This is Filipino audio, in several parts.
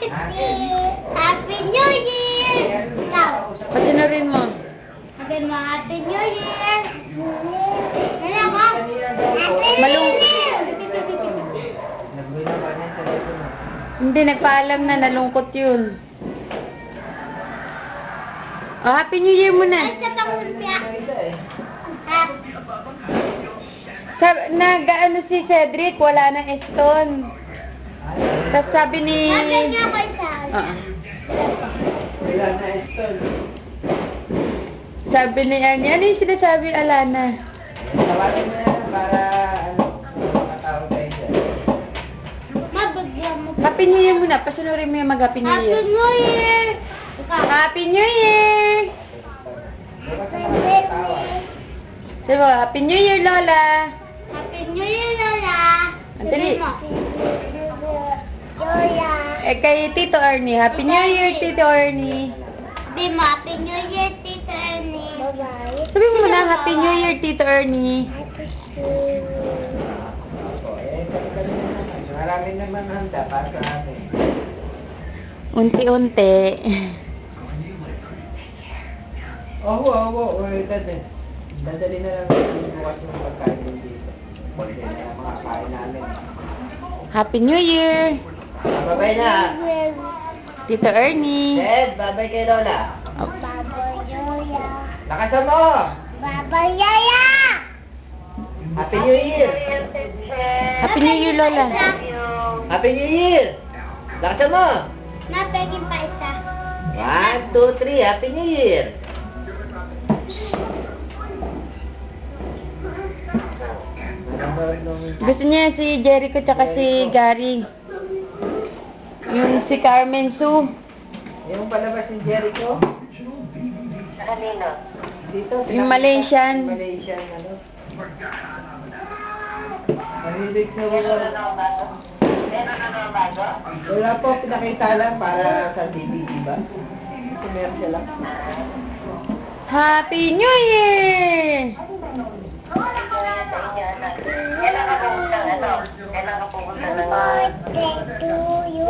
Happy New Year! Ikaw. Pasinarin mo. Again mo, Happy New Year! Wala ka? Happy Malung- New Year! Nagbinawa niya sa telepono. Hindi, nagpaalam na. Nalungkot yun. Oh, Happy New Year muna. Ay, sa pangumpya. Nag-ano si Cedric, wala na Eston. Tapos sabi ni... Happy niyo ako isa. Oo. Wala na Eston. Sabi ni Arnie, ano yung sinasabi, Alana? Tawagan mo na para makatawag tayo dyan. Mabagyan mo. Happy New Year muna. Pasunurin mo yung mag-Happy New Happy Year. New Year! Ikaw. Happy New Year! Bukas na makatawag. Sabi mo, Happy New Year, Lola! Happy New Year, Lola! Ang dali. Sabi mo. Lola. Eh, kay Tito Ernie. Happy New Year, Tito Ernie. Sabi mo, Happy New Year, Tito Ernie. Bye-bye. Sabi mo na, Happy New Year, Tito Ernie. Happy New Year. Kami-kami na naman. Maraming naman handa para sa atin. Unti-unti. Oo. Dadali na lang bukas ng pagkain dito. Konti na lang mga kain namin. Happy New Year, Babay na. Tito Ernie. Ted, babay kay Lola. Bye-bye, Lola. Lakasan mo! Bye-bye, Yaya! Happy New Year! Happy New Year, Lola. Happy New Year! Lakasan mo! Napegin pa isa. 1, 2, 3, Happy New Year! Gusto niya si Jericho tsaka si Gary. Yung si Carmen Sue. Yung palabas ni Jericho? Kanino? Dito. Yung Malaysian. Malaysian, ano? Mahilig na wala. Wala po, pinakita lang para sa DVD ba? Commercial lang. Happy New Year! Birthday to you.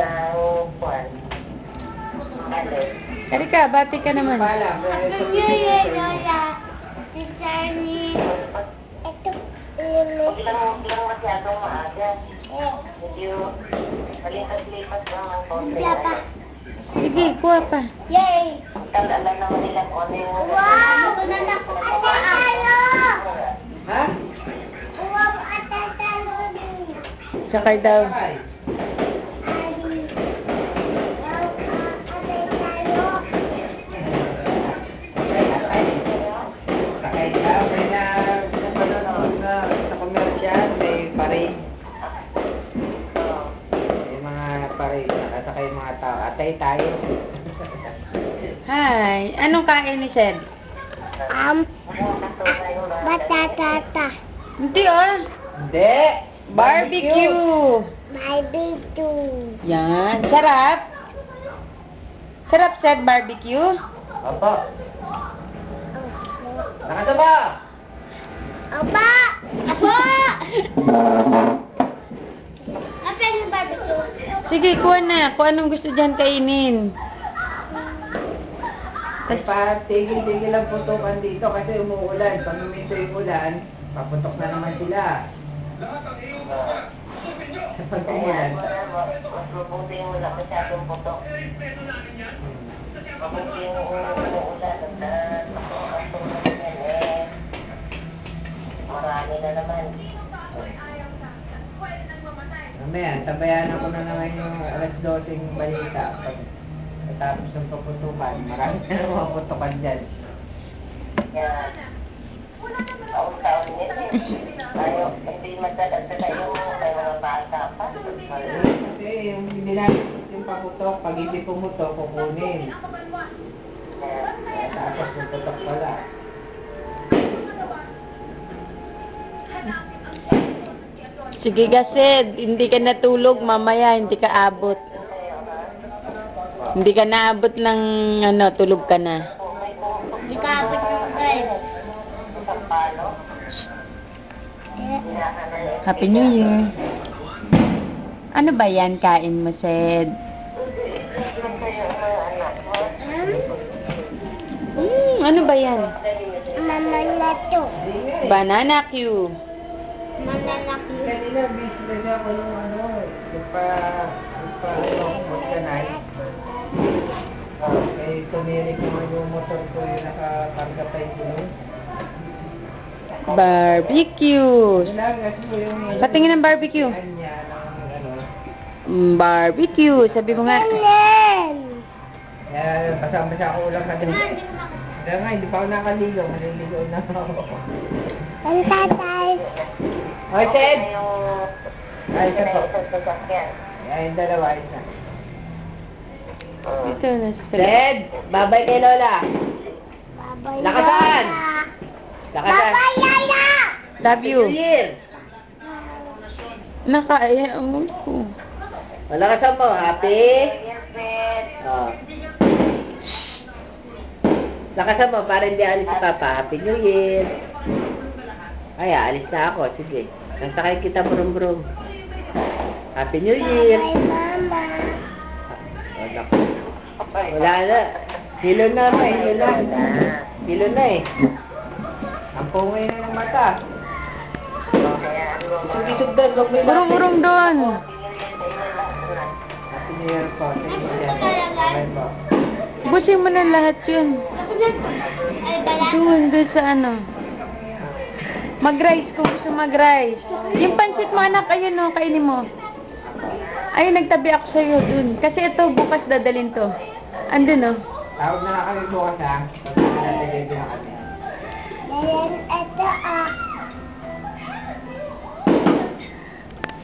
Erika, bati ka naman. Pala, Happy New Year, Lola. Si Charlie. Ito, Huwag lang masyadong maaga. eh, Medyo malipas-lipas lang ang konti. wala pa. Sige, kuha pa. Yay! Alam naman nila kung ano yung... Wow! Banana ko ate tayo! ha? Wow, ate tayo! Sakay daw. Sakay. Sakay ka, may napanood na sa commercial, may parade. May mga parade, nakasakay yung mga tao. Atay tayo. Hi. Anong kain ni Shed? Batatata. Hindi oh. Hindi! Barbecue. Barbecue. Yan. Sarap. Sarap, Shed, barbecue. Opo. Nakasaba! Aba! Aba! Apa yung barbecue? Sige, kuha na. Kung anong gusto dyan kainin. May patigil-tigil ang putukan dito kasi umuulan. Pag huminto yung ulan, paputok na naman sila. Pag umulan. Mas mabuti yung wala masyadong putok. Mabuti yung umuulan at ang tulad yan marami na naman. Mamaya, tabayan ako na naman yung alas 12 ng balita. Pag natapos ng paputukan, marami na naman mga putukan dyan. Yan. Taon-taon yan eh. Ayaw, hindi magdadagdag yung may mga bata pa. Kasi yung hindi natin yung paputok, pag hindi pumutok, kukunin. Tapos puputok pala. Sige, Gased. Hindi ka natulog. Mamaya, hindi ka abot. Hindi ka naabot ng ano, tulog ka na. Hindi ka abot yung guys. Isang palo. Happy New Year. Ano ba yan kain mo, Sed? Ingat kayo ang mga anak mo. Ano ba yan? Mama na to. Banana Q. Mananak yun. Kanina, busy na siya ako yung vulcanize. Kaya tumirik naman yung motor ko yung nakakarga pa yung gulong. Barbecue. Kailangan ko yung... Patingin ng barbecue. Kanya ng Barbecue. Sabi mo nga. Nen. Kaya basa-basa ako ulang kanina. Kaya nga, hindi pa ako nakaligo. Maliligo na ako. Ang tatay. Oy, Ted! Ay, ito po. Sa sasakyan. Ay, yung dalawa, isa. Ito na sa Ted! Babay kay Lola! Babay Lakasan! Lola. Lakasan! Babay Lola. Love you. Year! Nakaayaan ko. Lakasan mo, happy? Yes, Ben. Oh. Lakasan mo, para hindi alis si Papa. Happy New Year! Ay, alis na ako. Sige. Nasakay kita brum-brum. Happy New Year! Babay mama. Oh, naku. Wala na. Hilo na, may hilo na. Hilo na eh. Ang pungay na ng mata. Isog-isog doon, huwag may Urong-urong doon. Happy New Year po. Sige, bye po. Busin mo na lahat yun. Ay, bala. Doon sa ano. Mag-rice kung gusto mag-rice. Yung pansit mo anak, ayun o, kainin mo. Ay, nagtabi ako sa'yo dun. Kasi ito, bukas dadalhin to. Andun o. Tawag na lang kami bukas ha. Pag nakalagay din na kami. Ayan, ito ah.